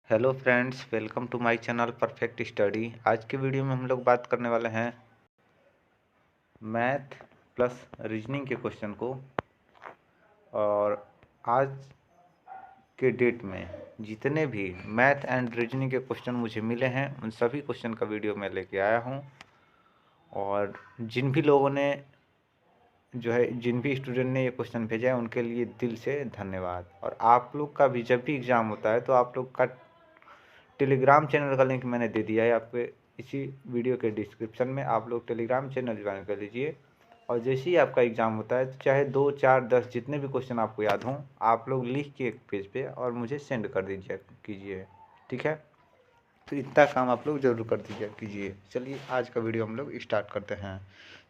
Hello friends, welcome to my channel perfect study. आज के video में हम लोग बात करने वाले हैं मैथ प्लस रीजनिंग के क्वेश्चन को। और आज के डेट में जितने भी मैथ एंड रीजनिंग के क्वेश्चन मुझे मिले हैं उन सभी क्वेश्चन का वीडियो मैं लेके आया हूं। और जिन भी लोगों ने जिन भी स्टूडेंट ने ये क्वेश्चन भेजा है उनके लिए दिल से धन्यवाद। और आप लोग का भी जब भी एग्ज़ाम होता है तो आप लोग का टेलीग्राम चैनल का लिंक मैंने दे दिया है आपके इसी वीडियो के डिस्क्रिप्शन में। आप लोग टेलीग्राम चैनल ज्वाइन कर लीजिए और जैसे ही आपका एग्ज़ाम होता है तो चाहे 2, 4, 10 जितने भी क्वेश्चन आपको याद हों आप लोग लिख के एक पेज पे और मुझे सेंड कर दीजिए कीजिए, ठीक है। तो इतना काम आप लोग ज़रूर कर दीजिए कीजिए। चलिए आज का वीडियो हम लोग स्टार्ट करते हैं।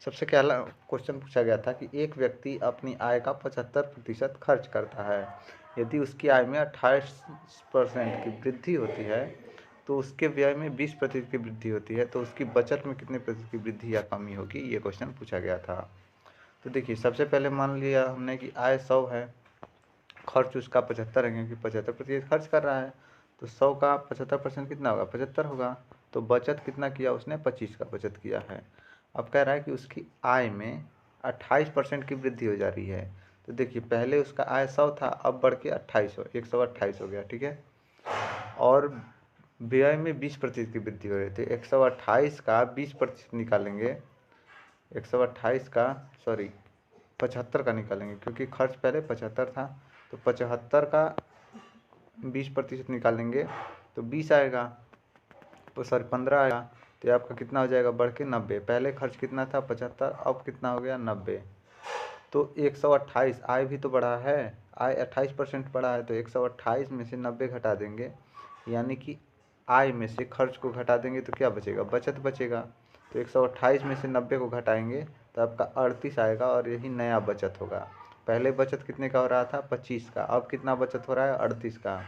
सबसे पहला क्वेश्चन पूछा गया था कि एक व्यक्ति अपनी आय का 75% खर्च करता है। यदि उसकी आय में 28% की वृद्धि होती है तो उसके व्यय में 20% की वृद्धि होती है, तो उसकी बचत में कितने प्रतिशत की वृद्धि या कमी होगी, ये क्वेश्चन पूछा गया था। तो देखिए सबसे पहले मान लिया हमने कि आय 100 है, खर्च उसका 75 है क्योंकि 75% खर्च कर रहा है, तो 100 का 75% कितना होगा, 75 होगा। तो बचत कितना किया उसने, 25 का बचत किया है। अब कह रहा है कि उसकी आय में 28% की वृद्धि हो जा रही है। तो देखिए पहले उसका आय 100 था, अब बढ़ के 128 हो गया, ठीक है। और व्यय में 20% की वृद्धि हो रही थी। 128 का 20% निकालेंगे, 128 का 75 का निकालेंगे क्योंकि खर्च पहले 75 था, तो 75 का 20% निकालेंगे तो 20 आएगा, तो 15 आएगा। तो आपका कितना हो जाएगा, बढ़ के 90। पहले खर्च कितना था 75, अब कितना हो गया 90। तो 128 आय भी तो बढ़ा है, आय 28% बढ़ा है, तो 128 में से 90 घटा देंगे, यानी कि आय में से खर्च को घटा देंगे तो क्या बचेगा, बचत बचेगा। तो 128 में से 90 को घटाएंगे तो आपका 38 आएगा और यही नया बचत होगा। पहले बचत कितने का हो रहा था, 25 का, अब कितना बचत हो रहा है, 38 का।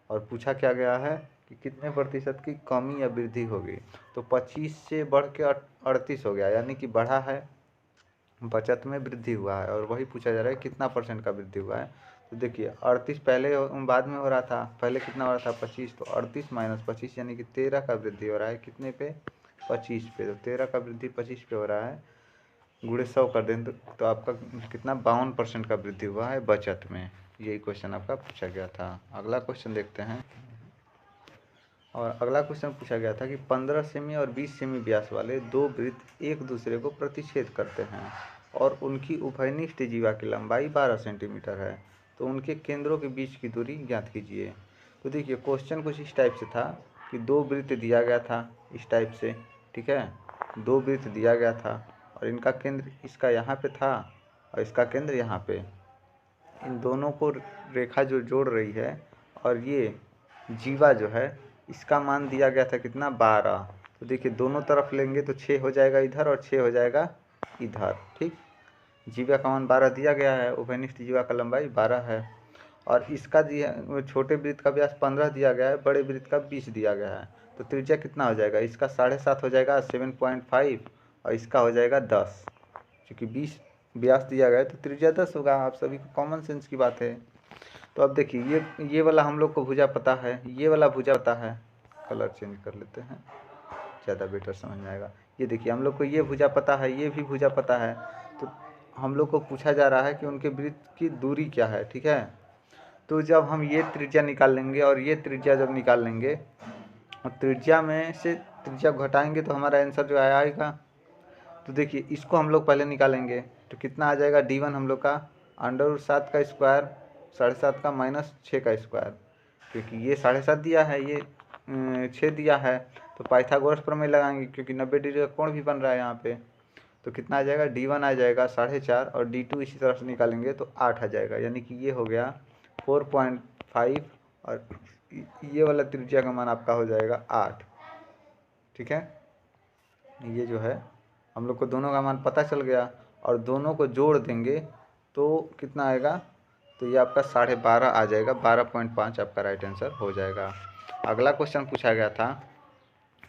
और पूछा क्या गया है कि कितने प्रतिशत की कमी या वृद्धि होगी, तो 25 से बढ़ के 38 हो गया, यानी कि बढ़ा है, बचत में वृद्धि हुआ है। और वही पूछा जा रहा है कितना परसेंट का वृद्धि हुआ है। तो देखिए 38 पहले बाद में हो रहा था, पहले कितना हो रहा था 25, तो 38 माइनस 25 यानी कि 13 का वृद्धि हो रहा है, कितने पे, 25 पे। तो 13 का वृद्धि 25 पे हो रहा है, गुणे 100 कर दें तो आपका कितना 52% का वृद्धि हुआ है बचत में। यही क्वेश्चन आपका पूछा गया था। अगला क्वेश्चन देखते हैं। और अगला क्वेश्चन पूछा गया था कि 15 सेमी और 20 सेमी व्यास वाले दो वृत्त एक दूसरे को प्रतिच्छेद करते हैं और उनकी उभयनिष्ठ जीवा की लंबाई 12 सेंटीमीटर है, तो उनके केंद्रों के बीच की दूरी ज्ञात कीजिए। तो देखिए क्वेश्चन कुछ इस टाइप से था कि दो वृत्त दिया गया था इस टाइप से, ठीक है, दो वृत्त दिया गया था और इनका केंद्र इसका यहाँ पे था और इसका केंद्र यहाँ पे। इन दोनों को रेखा जो जोड़ रही है और ये जीवा जो है इसका मान दिया गया था कितना, 12। तो देखिए दोनों तरफ लेंगे तो 6 हो जाएगा इधर और 6 हो जाएगा इधर, ठीक। जीवा का मान 12 दिया गया है, उभयनिष्ठ जीवा का लंबाई 12 है। और इसका दिया छोटे वृत्त का व्यास 15 दिया गया है, बड़े वृत्त का 20 दिया गया है। तो त्रिज्या कितना हो जाएगा, इसका 7.5 हो जाएगा 7.5 और इसका हो जाएगा 10। क्योंकि 20 व्यास दिया गया है तो त्रिज्या 10 होगा, आप सभी को कॉमन सेंस की बात है। तो अब देखिए ये वाला हम लोग को भुजा पता है, ये वाला भुजा पता है, कलर चेंज कर लेते हैं ज़्यादा बेटर समझ में आएगा। ये देखिए हम लोग को ये भुजा पता है, ये भी भुजा पता है, तो हम लोग को पूछा जा रहा है कि उनके वृत्त की दूरी क्या है, ठीक है। तो जब हम ये त्रिज्या निकाल लेंगे और ये त्रिज्या जब निकाल लेंगे और त्रिज्या में से त्रिज्या घटाएंगे तो हमारा आंसर जो आएगा। तो देखिए इसको हम लोग पहले निकालेंगे तो कितना आ जाएगा, D1 हम लोग का √7 का स्क्वायर, 7.5 का माइनस 6 का स्क्वायर, क्योंकि ये 7.5 दिया है, ये 6 दिया है, तो पाइथागोरस प्रमेय लगाएंगे क्योंकि 90 डिग्री का कोण भी बन रहा है यहाँ पे। तो कितना आ जाएगा, D1 आ जाएगा 4.5 और D2 इसी तरह से निकालेंगे तो 8 आ जाएगा, यानी कि ये हो गया 4.5 और ये वाला त्रिज्या का मान आपका हो जाएगा 8, ठीक है। ये जो है हम लोग को दोनों का मान पता चल गया और दोनों को जोड़ देंगे तो कितना आएगा, तो ये आपका 12.5 आ जाएगा, 12.5 आपका राइट आंसर हो जाएगा। अगला क्वेश्चन पूछा गया था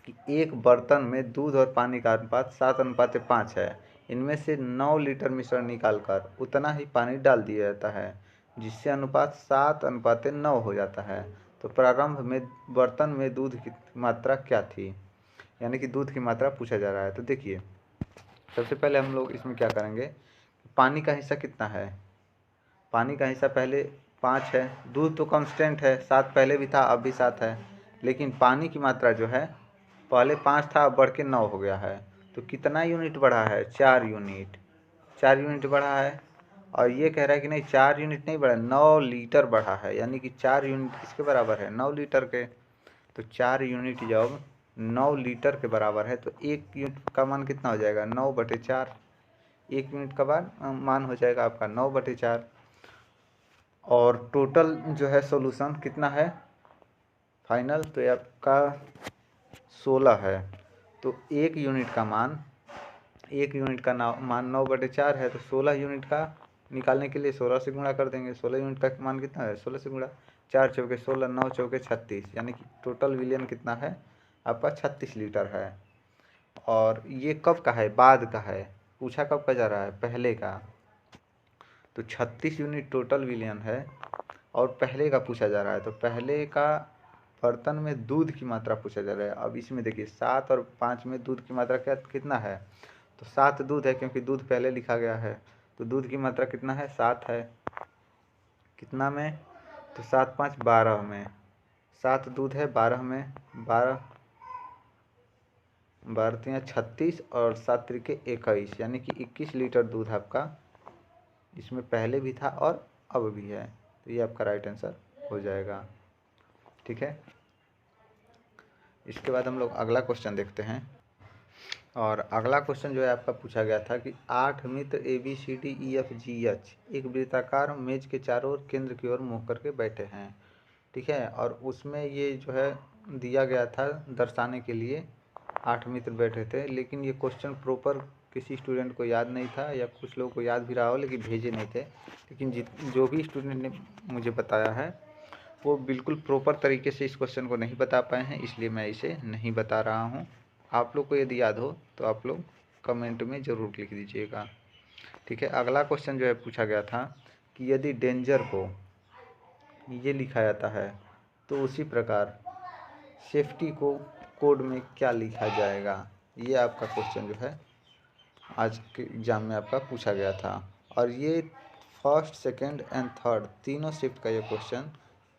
कि एक बर्तन में दूध और पानी का अनुपात 7:5 है, इनमें से 9 लीटर मिश्रण निकालकर उतना ही पानी डाल दिया जाता है जिससे अनुपात 7:9 हो जाता है। तो प्रारंभ में बर्तन में दूध की मात्रा क्या थी, यानी कि दूध की मात्रा पूछा जा रहा है। तो देखिए सबसे पहले हम लोग इसमें क्या करेंगे, पानी का हिस्सा कितना है, पानी का हिस्सा पहले 5 है, दूध तो कांस्टेंट है, 7 पहले भी था अब भी 7 है, लेकिन पानी की मात्रा जो है पहले 5 था अब बढ़ के 9 हो गया है। तो कितना यूनिट बढ़ा है, 4 यूनिट, 4 यूनिट बढ़ा है। और ये कह रहा है कि नहीं 4 यूनिट नहीं बढ़ा, 9 लीटर बढ़ा है, यानी कि 4 यूनिट किसके बराबर है, 9 लीटर के। तो 4 यूनिट जब 9 लीटर के बराबर है तो 1 यूनिट का मान कितना हो जाएगा, 9/4। 1 यूनिट का मान हो जाएगा आपका 9/4। और टोटल जो है सॉल्यूशन कितना है फाइनल, तो ये आपका 16 है। तो 1 यूनिट का मान, 1 यूनिट का मान 9/4 है, तो 16 यूनिट का निकालने के लिए 16 से गुणा कर देंगे। 16 यूनिट का मान कितना है, 16 से गुणा, 4 चौके 16, 9 चौके 36, यानी कि टोटल विलियन कितना है आपका 36 लीटर है। और ये कब का है, बाद का है, पूछा कब का जा रहा है, पहले का। तो 36 यूनिट टोटल विलियन है और पहले का पूछा जा रहा है। तो पहले का बर्तन में दूध की मात्रा पूछा जा रहा है। अब इसमें देखिए 7 और 5 में दूध की मात्रा कितना है, तो 7 दूध है क्योंकि दूध पहले लिखा गया है। तो दूध की मात्रा कितना है, 7 है, कितना में, तो 7 5 12 में, 7 दूध है 12 में, 12 12 36 और 7 त्रिके 21, यानी कि 21 लीटर दूध आपका इसमें पहले भी था और अब भी है। तो ये आपका राइट आंसर हो जाएगा। ठीक है, इसके बाद हम लोग अगला क्वेश्चन देखते हैं। और अगला क्वेश्चन जो है आपका पूछा गया था कि 8 मित्र ABCDEFGH एक वृत्ताकार मेज के चारों ओर केंद्र की ओर मुँह करके बैठे हैं। ठीक है, और उसमें ये जो है दिया गया था दर्शाने के लिए 8 मित्र बैठे थे, लेकिन ये क्वेश्चन प्रॉपर किसी स्टूडेंट को याद नहीं था, या कुछ लोगों को याद भी रहा हो लेकिन भेजे नहीं थे। लेकिन जो भी स्टूडेंट ने मुझे बताया है वो बिल्कुल प्रॉपर तरीके से इस क्वेश्चन को नहीं बता पाए हैं, इसलिए मैं इसे नहीं बता रहा हूँ। आप लोग को यदि याद हो तो आप लोग कमेंट में ज़रूर लिख दीजिएगा। ठीक है, अगला क्वेश्चन जो है पूछा गया था कि यदि डेंजर को ये लिखा जाता है तो उसी प्रकार सेफ्टी को कोड में क्या लिखा जाएगा। ये आपका क्वेश्चन जो है आज के एग्ज़ाम में आपका पूछा गया था। और ये फर्स्ट सेकंड एंड थर्ड तीनों शिफ्ट का ये क्वेश्चन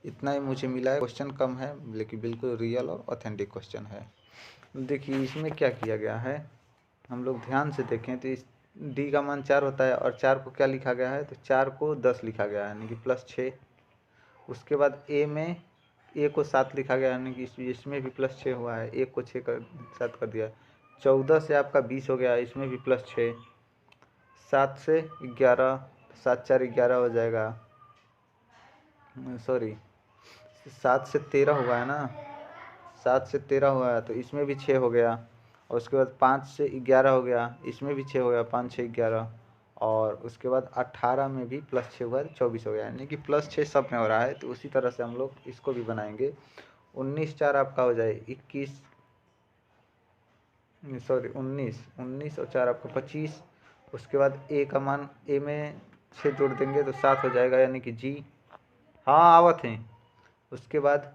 इतना ही मुझे मिला है। क्वेश्चन कम है लेकिन बिल्कुल रियल और ऑथेंटिक क्वेश्चन है। देखिए इसमें क्या किया गया है, हम लोग ध्यान से देखें तो इस डी का मान 4 होता है और 4 को क्या लिखा गया है, तो 4 को 10 लिखा गया है, यानी कि +6। उसके बाद ए में ए को 7 लिखा गया, यानी कि इसमें भी +6 हुआ है, 1 को 6 कर 7 कर दिया। 14 से आपका 20 हो गया, इसमें भी +6। 7 से 11, 7 4 11 हो जाएगा, सॉरी 7 से 13 हुआ है ना, 7 से 13 हुआ है, तो इसमें भी 6 हो गया। और उसके बाद 5 से 11 हो गया, इसमें भी 6 हो गया, 5 6 11। और उसके बाद 18 में भी +6 हुआ, 24 हो गया, यानी कि +6 सब में हो रहा है। तो उसी तरह से हम लोग इसको भी बनाएंगे। 19 4 आपका हो जाए 21, सॉरी 19 और 4 आपका 25। उसके बाद ए का मान, ए में 6 जोड़ देंगे तो 7 हो जाएगा, यानी कि जी, हाँ आवत हैं। उसके बाद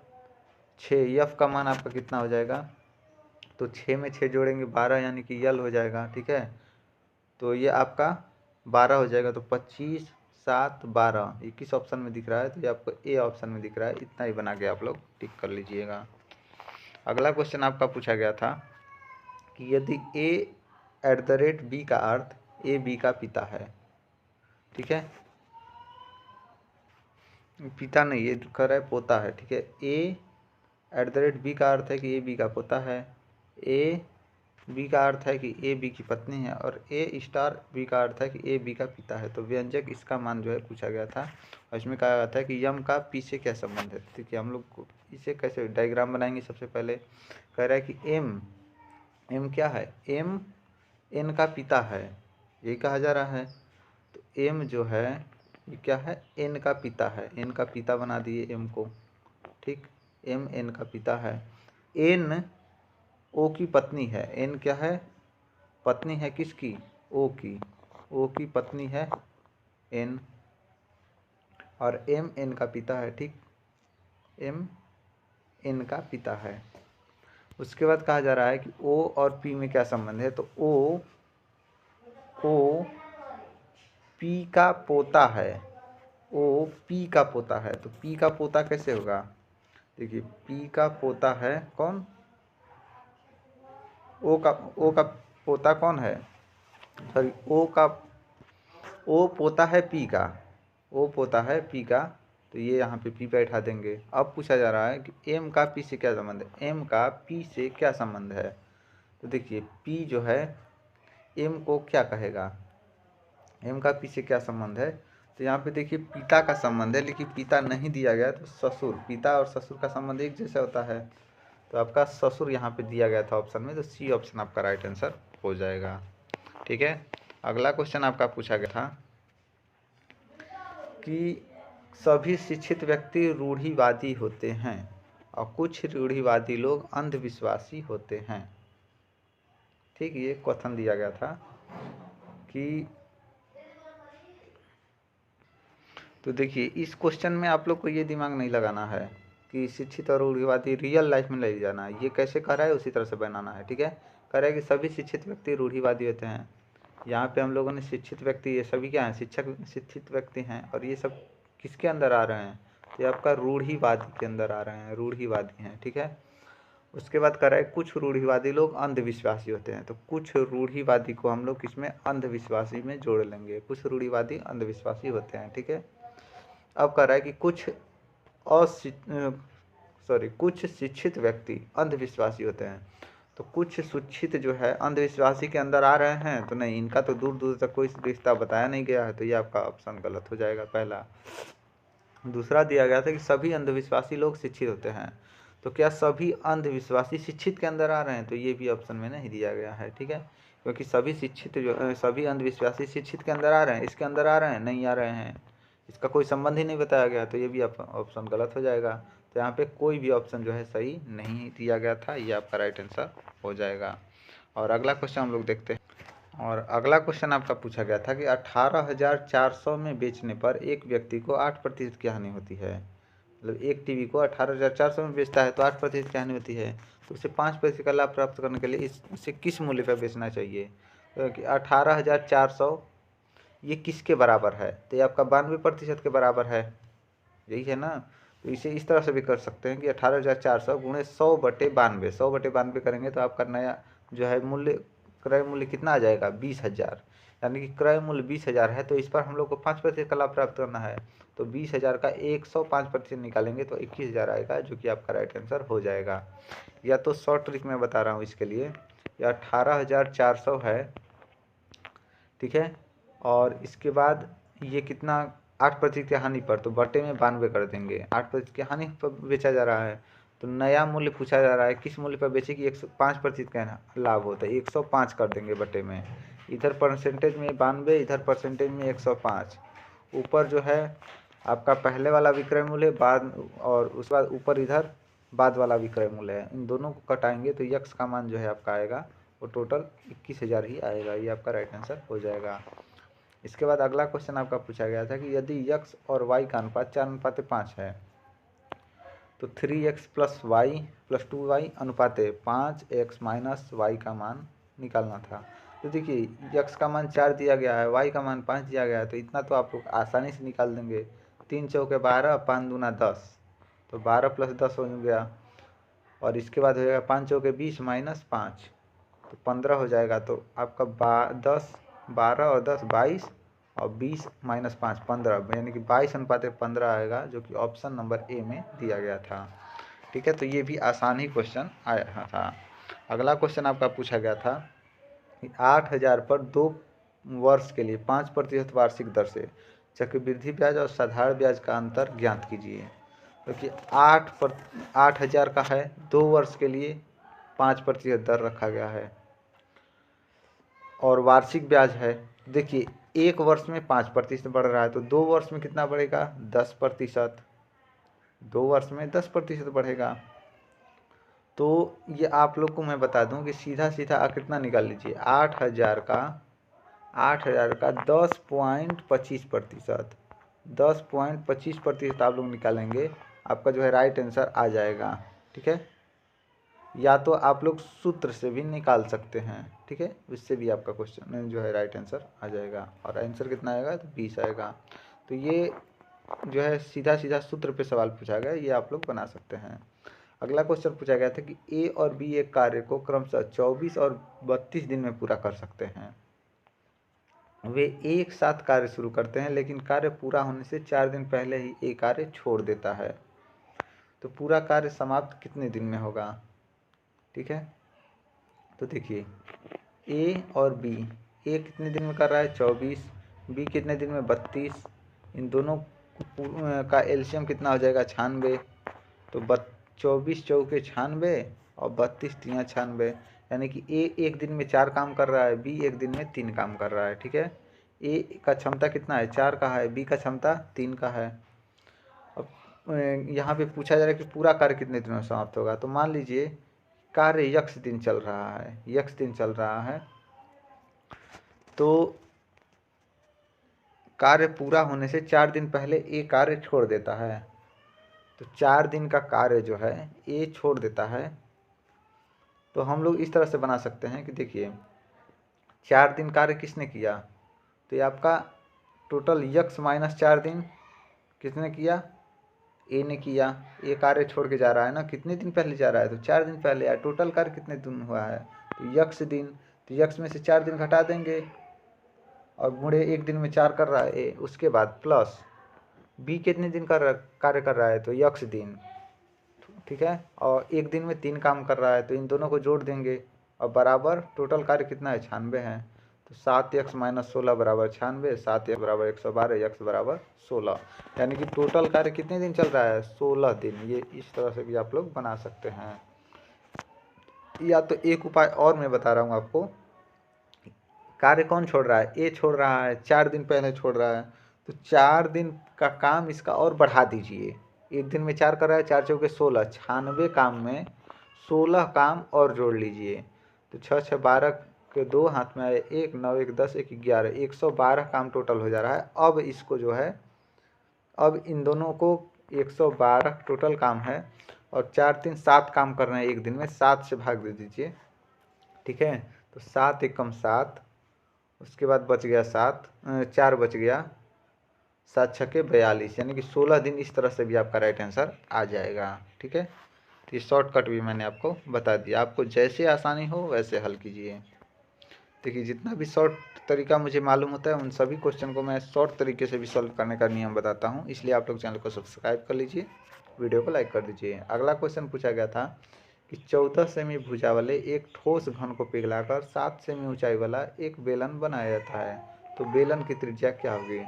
6 यफ का मान आपका कितना हो जाएगा, तो 6 में 6 जोड़ेंगे 12, यानी कि यल हो जाएगा। ठीक है, तो ये आपका 12 हो जाएगा। तो 25 7 12 21 ऑप्शन में दिख रहा है, तो ये आपको ए ऑप्शन में दिख रहा है। इतना ही बना के आप लोग टिक कर लीजिएगा। अगला क्वेश्चन आपका पूछा गया था कि यदि A@B का अर्थ ए बी का पिता है। ठीक है, पिता नहीं, ये कर रहा है पोता है। ठीक है, A@B का अर्थ है कि ए बी का पोता है, ए बी का अर्थ है कि ए बी की पत्नी है, और A*B का अर्थ है कि ए बी का पिता है। तो व्यंजक इसका मान जो है पूछा गया था, और इसमें कहा गया था कि यम का पी से क्या संबंध है। ठीक है, हम लोग इसे कैसे डायग्राम बनाएंगे। सबसे पहले कह रहा है कि एम क्या है, एम एन का पिता है, यही कहा जा रहा है। तो एम जो है ये क्या है, एन का पिता है, एन का पिता बना दिए एम को। ठीक, एम एन का पिता है। एन ओ की पत्नी है, एन क्या है, पत्नी है किसकी, ओ की, ओ की पत्नी है एन, और एम एन का पिता है। ठीक, एम एन का पिता है। उसके बाद कहा जा रहा है कि ओ और पी में क्या संबंध है, तो ओ पी का पोता है। ओ पी का पोता है, तो पी का पोता कैसे होगा, देखिए पी का पोता है कौन, ओ का पोता कौन है, सॉरी ओ पोता है पी का, ओ पोता है पी का, तो ये यहाँ पे पी बैठा देंगे। अब पूछा जा रहा है कि एम का पी से क्या संबंध है, एम का पी से क्या संबंध है, तो देखिए पी जो है एम को क्या कहेगा, एम का पी से क्या संबंध है, तो यहाँ पे देखिए पिता का संबंध है, लेकिन पिता नहीं दिया गया, तो ससुर, पिता और ससुर का संबंध एक जैसा होता है, तो आपका ससुर यहाँ पे दिया गया था ऑप्शन में, तो सी ऑप्शन आपका राइट आंसर हो जाएगा। ठीक है, अगला क्वेश्चन आपका पूछा गया था कि सभी शिक्षित व्यक्ति रूढ़िवादी होते हैं और कुछ रूढ़िवादी लोग अंधविश्वासी होते हैं। ठीक, ये क्वेश्चन दिया गया था कि, तो देखिए इस क्वेश्चन में आप लोग को ये दिमाग नहीं लगाना है कि शिक्षित और रूढ़िवादी रियल लाइफ में ले जाना है, ये कैसे कर रहा है उसी तरह से बनाना है। ठीक है, कह रहा है कि सभी शिक्षित व्यक्ति रूढ़िवादी होते हैं। यहाँ पे हम लोगों ने शिक्षित व्यक्ति, ये सभी क्या हैं, शिक्षित व्यक्ति हैं, और ये सब किसके अंदर आ रहे हैं, तो ये आपका रूढ़िवादी के अंदर आ रहे हैं, रूढ़िवादी हैं। ठीक है, उसके बाद कह रहा है कुछ रूढ़िवादी लोग अंधविश्वासी होते हैं, तो कुछ रूढ़िवादी को हम लोग किसमें, अंधविश्वासी में जोड़ लेंगे, कुछ रूढ़िवादी अंधविश्वासी होते हैं। ठीक है, अब कह रहा है कि कुछ शिक्षित व्यक्ति अंधविश्वासी होते हैं, तो कुछ शिक्षित जो है अंधविश्वासी के अंदर आ रहे हैं, तो नहीं, इनका तो दूर दूर तक कोई रिश्ता बताया नहीं गया है, तो ये आपका ऑप्शन गलत हो जाएगा पहला। दूसरा दिया गया था कि सभी अंधविश्वासी लोग शिक्षित होते हैं, तो क्या सभी अंधविश्वासी शिक्षित के अंदर आ रहे हैं, तो ये भी ऑप्शन में नहीं दिया गया है। ठीक है, क्योंकि सभी अंधविश्वासी शिक्षित के अंदर आ रहे हैं, इसके अंदर आ रहे हैं, नहीं आ रहे हैं, इसका कोई संबंध ही नहीं बताया गया, तो ये भी ऑप्शन गलत हो जाएगा। तो यहाँ पे कोई भी ऑप्शन जो है सही नहीं दिया गया था, ये आपका राइट आंसर हो जाएगा। और अगला क्वेश्चन हम लोग देखते हैं, और अगला क्वेश्चन आपका पूछा गया था कि 18,400 में बेचने पर एक व्यक्ति को 8% की हानि होती है, मतलब एक टीवी को 18,400 में बेचता है तो 8% की हानि होती है, तो उसे 5% का लाभ प्राप्त करने के लिए इसे किस मूल्य पर बेचना चाहिए, तो 18,400 ये किसके बराबर है, तो ये आपका 92% के बराबर है, यही है ना। तो इसे इस तरह से भी कर सकते हैं कि 18,400 गुणे 100/92, 100/92 करेंगे तो आपका नया जो है क्रय मूल्य कितना आ जाएगा, 20,000, यानी कि क्रय मूल्य 20,000 है, तो इस पर हम लोग को 5% का लाभ प्राप्त करना है, तो 20,000 का 105% निकालेंगे तो 21,000 आएगा, जो कि आपका राइट आंसर हो जाएगा। या तो शॉर्ट ट्रिक में बता रहा हूँ इसके लिए, यह 18,400 है, ठीक है, और इसके बाद ये कितना 8% की हानि पर, तो बटे में 92 कर देंगे, 8% की हानि पर बेचा जा रहा है, तो नया मूल्य पूछा जा रहा है किस मूल्य पर बेचे कि 105% का लाभ होता है, 105 कर देंगे बटे में, इधर परसेंटेज में 92, इधर परसेंटेज में 105, ऊपर जो है आपका पहले वाला विक्रय मूल्य बाद, और उसके बाद ऊपर इधर बाद वाला विक्रय मूल्य है, इन दोनों को कटाएंगे तो यक्स का मान जो है आपका आएगा वो टोटल 21,000 ही आएगा, ये आपका राइट आंसर हो जाएगा। इसके बाद अगला क्वेश्चन आपका पूछा गया था कि यदि x और y का अनुपात 4:5 है, तो 3x + y + 2y अनुपात 5x - y का मान निकालना था। तो देखिए x का मान 4 दिया गया है, y का मान 5 दिया गया है, तो इतना तो आप लोग आसानी से निकाल देंगे, 3 चौके 12, 5 दूना 10, तो 12 + 10 हो गया, और इसके बाद हो जाएगा 5 चौके 20 - 5, तो 15 हो जाएगा, तो आपका 10, 12 और 10 22, और 20 - 5 15, यानी कि 22:15 आएगा, जो कि ऑप्शन नंबर ए में दिया गया था। ठीक है, तो ये भी आसान ही क्वेश्चन आया था। अगला क्वेश्चन आपका पूछा गया था कि 8,000 पर 2 वर्ष के लिए 5% वार्षिक दर से चक्रवृद्धि ब्याज और साधारण ब्याज का अंतर ज्ञात कीजिए, क्योंकि 8,000 का है, 2 वर्ष के लिए 5% दर रखा गया है और वार्षिक ब्याज है। देखिए 1 वर्ष में 5% बढ़ रहा है, तो 2 वर्ष में कितना बढ़ेगा, 10%, 2 वर्ष में 10% बढ़ेगा। तो ये आप लोग को मैं बता दूं कि सीधा सीधा कितना निकाल लीजिए, 8,000 का 10.25%, 10.25% आप लोग निकालेंगे, आपका जो है राइट आंसर आ जाएगा। ठीक है, या तो आप लोग सूत्र से भी निकाल सकते हैं, ठीक है, उससे भी आपका क्वेश्चन जो है राइट आंसर आ जाएगा। और आंसर कितना आएगा, तो 20 आएगा। तो ये जो है सीधा सीधा सूत्र पे सवाल पूछा गया, ये आप लोग बना सकते हैं। अगला क्वेश्चन पूछा गया था कि ए और बी एक कार्य को क्रमशः 24 और 32 दिन में पूरा कर सकते हैं। वे एक साथ कार्य शुरू करते हैं, लेकिन कार्य पूरा होने से 4 दिन पहले ही ए कार्य छोड़ देता है। तो पूरा कार्य समाप्त कितने दिन में होगा, ठीक है। तो देखिए ए और बी, ए कितने दिन में कर रहा है 24, बी कितने दिन में 32, इन दोनों का एलसीएम कितना हो जाएगा 96। तो 24 चौके 96 और 32 तिया 96, यानी कि ए एक दिन में 4 काम कर रहा है, बी एक दिन में 3 काम कर रहा है, ठीक है। ए का क्षमता कितना है 4 का है, बी का क्षमता 3 का है। अब यहाँ पे पूछा जा रहा है कि पूरा कार्य कितने दिनों में समाप्त होगा। तो मान लीजिए कार्य यक्ष दिन चल रहा है, यक्ष दिन चल रहा है, तो कार्य पूरा होने से 4 दिन पहले ए कार्य छोड़ देता है। तो 4 दिन का कार्य जो है ए छोड़ देता है। तो हम लोग इस तरह से बना सकते हैं कि देखिए 4 दिन कार्य किसने किया, तो ये आपका टोटल यक्स माइनस 4 दिन किसने किया, ए ने किया। ए कार्य छोड़ के जा रहा है ना, कितने दिन पहले जा रहा है, तो 4 दिन पहले आया। टोटल कार्य कितने दिन हुआ है, तो यक्स दिन, तो यक्स में से 4 दिन घटा देंगे और गुणे एक दिन में 4 कर रहा है ए, उसके बाद प्लस बी कितने दिन कार्य कर रहा है, तो यक्स दिन, ठीक है, और एक दिन में 3 काम कर रहा है, तो इन दोनों को जोड़ देंगे और बराबर टोटल कार्य कितना है 96 है। तो 7x माइनस 16 बराबर 96, 7x बराबर 112, यक्स बराबर 16, यानी कि टोटल कार्य कितने दिन चल रहा है 16 दिन। ये इस तरह से भी आप लोग बना सकते हैं। या तो एक उपाय और मैं बता रहा हूँ आपको, कार्य कौन छोड़ रहा है, ए छोड़ रहा है, 4 दिन पहले छोड़ रहा है, तो 4 दिन का काम इसका और बढ़ा दीजिए। एक दिन में 4 कर रहा है, 4 चौके 16, 96 काम में 16 काम और जोड़ लीजिए। तो 6 6 12 के 2 हाथ में आए 1, 9 1 10 1 11, 112 काम टोटल हो जा रहा है। अब इसको जो है, अब इन दोनों को 112 टोटल काम है और 4 3 7 काम कर रहे हैं एक दिन में, 7 से भाग दे दीजिए, ठीक है। तो 7 एकम 7, उसके बाद बच गया 7, 4 बच गया, 7 छक्के 42, यानी कि 16 दिन। इस तरह से भी आपका राइट आंसर आ जाएगा, ठीक है। तो ये शॉर्टकट भी मैंने आपको बता दिया, आपको जैसे आसानी हो वैसे हल कीजिए। देखिए जितना भी शॉर्ट तरीका मुझे मालूम होता है उन सभी क्वेश्चन को मैं शॉर्ट तरीके से भी सॉल्व करने का नियम बताता हूँ, इसलिए आप लोग चैनल को सब्सक्राइब कर लीजिए, वीडियो को लाइक कर दीजिए। अगला क्वेश्चन पूछा गया था कि 14 सेमी भुजा वाले एक ठोस घन को पिघलाकर 7 सेमी ऊंचाई वाला एक बेलन बनाया जाता है, तो बेलन की त्रिज्या क्या होगी।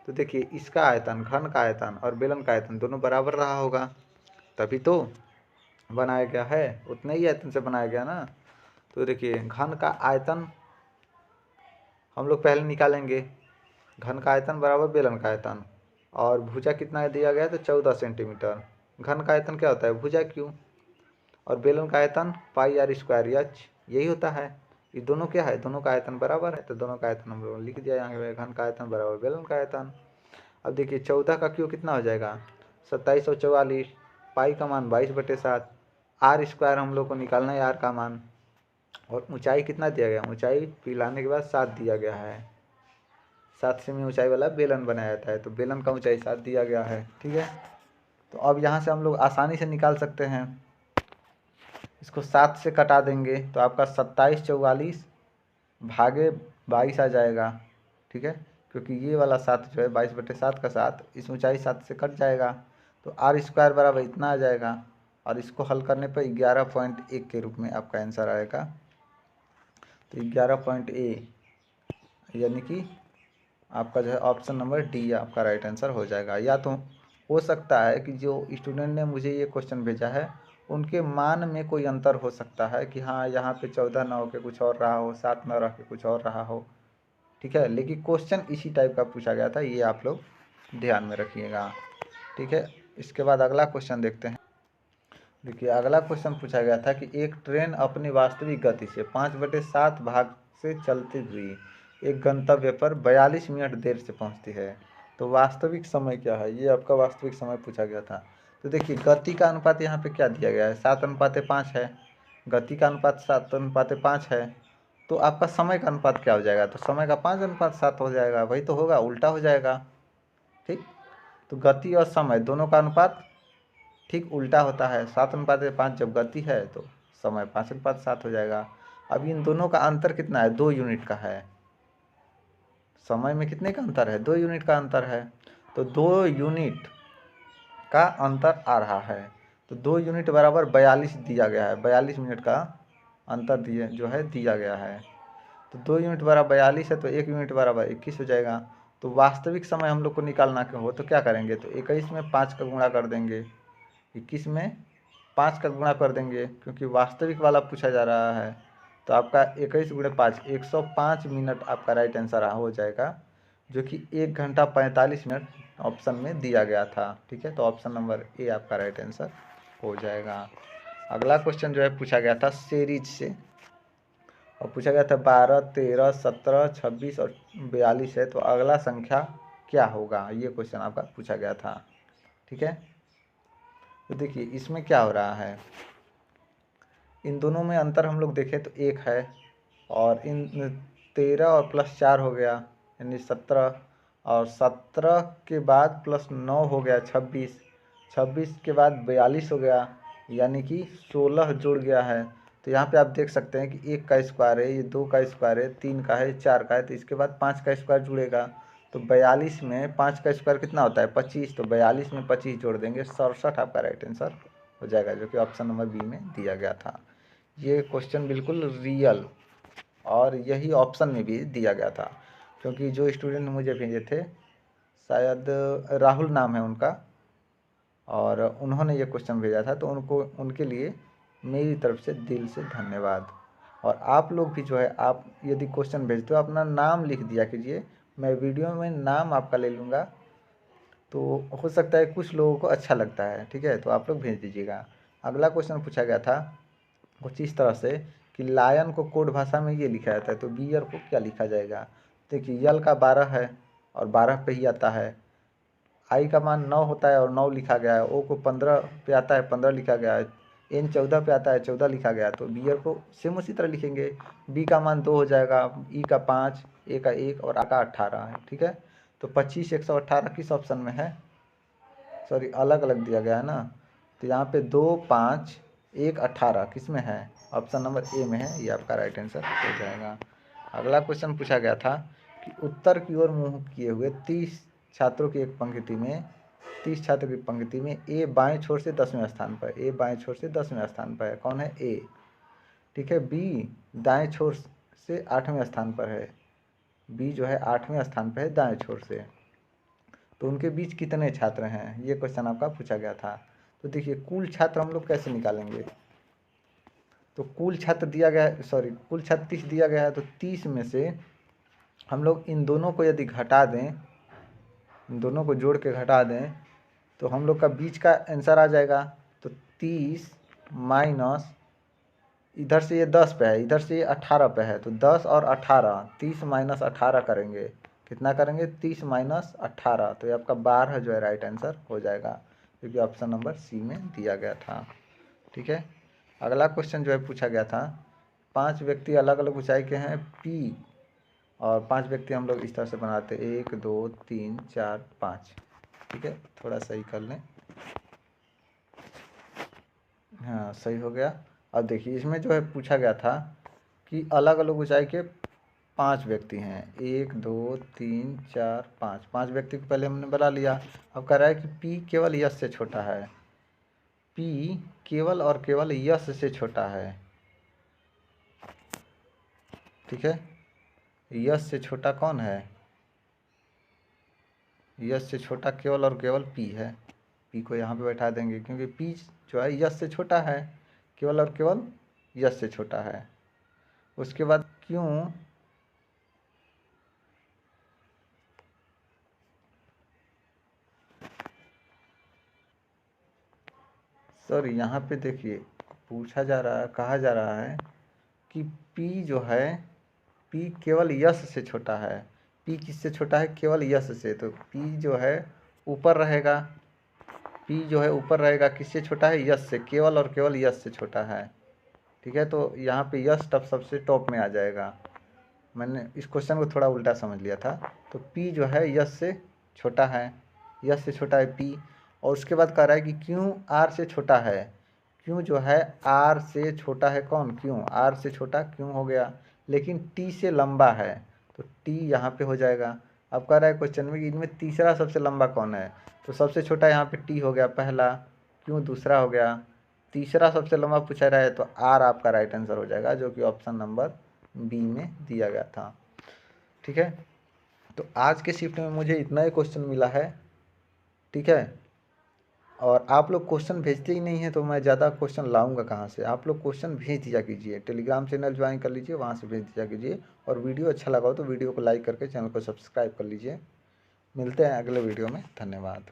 तो देखिए इसका आयतन, घन का आयतन और बेलन का आयतन दोनों बराबर रहा होगा, तभी तो बनाया गया है, उतने ही आयतन से बनाया गया ना। तो देखिए घन का आयतन हम लोग पहले निकालेंगे, घन का आयतन बराबर बेलन का आयतन, और भुजा कितना दिया गया तो 14 सेंटीमीटर। घन का आयतन क्या होता है भुजा क्यों, और बेलन का आयतन पाई आर स्क्वायर एच, यही होता है। ये दोनों क्या है, दोनों का आयतन बराबर है, तो दोनों का आयतन हम लोग लिख दिया यहाँ पे, घन का आयतन बराबर बेलन का आयतन। अब देखिए 14 का क्यों कितना हो जाएगा 2744, पाई का मान 22/7, आर स्क्वायर हम लोग को निकालना है आर का मान, और ऊंचाई कितना दिया गया, ऊंचाई पिघलाने के बाद 7 दिया गया है, 7 सेमी ऊंचाई वाला बेलन बनाया जाता है, तो बेलन का ऊंचाई 7 दिया गया है, ठीक है। तो अब यहाँ से हम लोग आसानी से निकाल सकते हैं, इसको 7 से कटा देंगे तो आपका 2744 भागे 22 आ जाएगा, ठीक है, क्योंकि ये वाला 7 जो है 22/7 का 7, इस ऊंचाई 7 से कट जाएगा, तो आर स्क्वायर बराबर इतना आ जाएगा, और इसको हल करने पर 11.1 के रूप में आपका आंसर आएगा। तो 11.1 यानी कि आपका जो है ऑप्शन नंबर डी आपका राइट आंसर हो जाएगा। या तो हो सकता है कि जो स्टूडेंट ने मुझे ये क्वेश्चन भेजा है उनके मान में कोई अंतर हो सकता है कि हाँ यहाँ पे 14 ना हो के कुछ और रहा हो, 7 ना रह के कुछ और रहा हो, ठीक है, लेकिन क्वेश्चन इसी टाइप का पूछा गया था, ये आप लोग ध्यान में रखिएगा, ठीक है। इसके बाद अगला क्वेश्चन देखते हैं। देखिए अगला क्वेश्चन पूछा गया था कि एक ट्रेन अपनी वास्तविक गति से 5/7 भाग से चलती हुई एक गंतव्य पर 42 मिनट देर से पहुंचती है, तो वास्तविक समय क्या है, ये आपका वास्तविक समय पूछा गया था। तो देखिए गति का अनुपात यहाँ पे क्या दिया गया है, 7:5 है। गति का अनुपात 7:5 है, तो आपका समय का अनुपात क्या हो जाएगा, तो समय का 5:7 हो जाएगा, वही तो होगा, उल्टा हो जाएगा। ठीक, तो गति और समय दोनों का अनुपात ठीक उल्टा होता है। 7:5 जब गति है तो समय 5:7 हो जाएगा। अब इन दोनों का अंतर कितना है, 2 यूनिट का है। समय में कितने का अंतर है, 2 यूनिट का अंतर है। तो 2 यूनिट का अंतर आ रहा है, तो 2 यूनिट बराबर 42 दिया गया है, 42 मिनट का अंतर दिया गया है। तो 2 यूनिट बराबर 42 है, तो 1 यूनिट बराबर 21 हो जाएगा। तो वास्तविक समय हम लोग को निकालना हो तो क्या करेंगे, तो 21 में 5 का गुणा कर देंगे, 21 में 5 का गुणा कर देंगे, क्योंकि वास्तविक वाला पूछा जा रहा है। तो आपका 21 गुणे 5 105 मिनट आपका राइट आंसर हो जाएगा, जो कि 1 घंटा 45 मिनट ऑप्शन में दिया गया था। ठीक है, तो ऑप्शन नंबर ए आपका राइट आंसर हो जाएगा। अगला क्वेश्चन जो है पूछा गया था सीरीज से, और पूछा गया था 12, 13, 17, 26 और 42 है, तो अगला संख्या क्या होगा, ये क्वेश्चन आपका पूछा गया था। ठीक है, तो देखिए इसमें क्या हो रहा है, इन दोनों में अंतर हम लोग देखें तो 1 है, और इन 13 और प्लस 4 हो गया यानी 17, और 17 के बाद प्लस 9 हो गया 26, 26 के बाद 42 हो गया, यानी कि 16 जुड़ गया है। तो यहाँ पे आप देख सकते हैं कि 1 का स्क्वायर है, ये 2 का स्क्वायर है, 3 का है, 4 का है, तो इसके बाद 5 का स्क्वायर जुड़ेगा। तो 42 में 5 का स्क्वायर कितना होता है, 25, तो 42 में 25 जोड़ देंगे, 67 आपका राइट आंसर हो जाएगा, जो कि ऑप्शन नंबर बी में दिया गया था। ये क्वेश्चन बिल्कुल रियल और यही ऑप्शन में भी दिया गया था, क्योंकि जो स्टूडेंट मुझे भेजे थे, शायद राहुल नाम है उनका, और उन्होंने ये क्वेश्चन भेजा था, तो उनके लिए मेरी तरफ से दिल से धन्यवाद। और आप लोग भी जो है, आप यदि क्वेश्चन भेजते हो अपना नाम लिख दिया कीजिए, मैं वीडियो में नाम आपका ले लूँगा, तो हो सकता है कुछ लोगों को अच्छा लगता है। ठीक है, तो आप लोग भेज दीजिएगा। अगला क्वेश्चन पूछा गया था कुछ इस तरह से कि लायन को कोड भाषा में ये लिखा जाता है, तो बियर को क्या लिखा जाएगा। देखिए यल का 12 है और 12 पे ही आता है, आई का मान 9 होता है और 9 लिखा गया है, ओ को 15 पे आता है, 15 लिखा गया है, एन 14 पे आता है, 14 लिखा गया है, तो बियर को सेम उसी तरह लिखेंगे। बी का मान 2 हो जाएगा, ई का 5, ए का 1 और आ का 18 है। ठीक है, तो 25 118 किस ऑप्शन में है, सॉरी अलग अलग दिया गया है ना, तो यहाँ पे 2, 5, 1, 18 किस में है, ऑप्शन नंबर ए में है, ये आपका राइट आंसर हो जाएगा। अगला क्वेश्चन पूछा गया था कि उत्तर की ओर मुंह किए हुए 30 छात्रों की एक पंक्ति में, 30 छात्रों की पंक्ति में ए बाएं छोर से 10वें स्थान पर, ए बाएं छोर से 10वें स्थान पर है, कौन है ए। ठीक है, बी दाएं छोर से 8वें स्थान पर है, बी जो है 8वें स्थान पर है दाएं छोर से, तो उनके बीच कितने छात्र हैं, ये क्वेश्चन आपका पूछा गया था। तो देखिए कुल छात्र हम लोग कैसे निकालेंगे, तो कुल छात्र दिया गया है, सॉरी कुल छात्र 30 दिया गया है, तो 30 में से हम लोग इन दोनों को यदि घटा दें, इन दोनों को जोड़ के घटा दें, तो हम लोग का बीच का आंसर आ जाएगा। तो 30 माइनस इधर से ये 10 पे है, इधर से ये 18 पे है, तो 10 और 18, 30 माइनस 18 करेंगे, कितना करेंगे 30 माइनस 18, तो ये आपका 12 जो है राइट आंसर हो जाएगा, क्योंकि ऑप्शन नंबर सी में दिया गया था। ठीक है, अगला क्वेश्चन जो है पूछा गया था, 5 व्यक्ति अलग अलग ऊंचाई के हैं पी, और 5 व्यक्ति हम लोग इस तरह से बनाते 1 2 3 4 5। ठीक है, थोड़ा सही कर लें, हाँ सही हो गया। अब देखिए इसमें जो है पूछा गया था कि अलग अलग ऊंचाई के 5 व्यक्ति हैं, 1 2 3 4 5, 5 व्यक्ति को पहले हमने बना लिया। अब कह रहा है कि पी केवल यश से छोटा है, पी केवल और केवल यश से छोटा है। ठीक है, यश से छोटा कौन है, यश से छोटा केवल और केवल पी है, पी को यहाँ पे बैठा देंगे, क्योंकि पी जो है यश से छोटा है, केवल और केवल यश से छोटा है। उसके बाद क्यों, सॉरी यहाँ पे देखिए पूछा जा रहा है, कहा जा रहा है कि P जो है, P केवल यश से छोटा है, P किससे छोटा है, केवल यश से, तो P जो है ऊपर रहेगा, पी जो है ऊपर रहेगा किससे छोटा है, यस से, केवल और केवल यस से छोटा है। ठीक है, तो यहाँ पे यस टप सबसे टॉप में आ जाएगा। मैंने इस क्वेश्चन को थोड़ा उल्टा समझ लिया था। तो पी जो है यस से छोटा है, यस से छोटा है पी। और उसके बाद कह रहा है कि क्यों आर से छोटा है। क्यों जो है आर से छोटा है, कौन, क्यों आर से छोटा क्यों हो गया, लेकिन टी से लंबा है, तो टी यहाँ पे हो जाएगा। अब कह रहा है क्वेश्चन में कि इनमें तीसरा सबसे लंबा कौन है, तो सबसे छोटा यहाँ पे टी हो गया पहला, क्यों दूसरा हो गया, तीसरा सबसे लंबा पूछा रहा है, तो आर आपका राइट आंसर हो जाएगा, जो कि ऑप्शन नंबर बी में दिया गया था। ठीक है, तो आज के शिफ्ट में मुझे इतना ही क्वेश्चन मिला है। ठीक है, और आप लोग क्वेश्चन भेजते ही नहीं हैं, तो मैं ज़्यादा क्वेश्चन लाऊंगा कहाँ से। आप लोग क्वेश्चन भेज दिया कीजिए, टेलीग्राम चैनल ज्वाइन कर लीजिए, वहाँ से भेज दिया कीजिए। और वीडियो अच्छा लगा हो तो वीडियो को लाइक करके चैनल को सब्सक्राइब कर लीजिए। मिलते हैं अगले वीडियो में, धन्यवाद।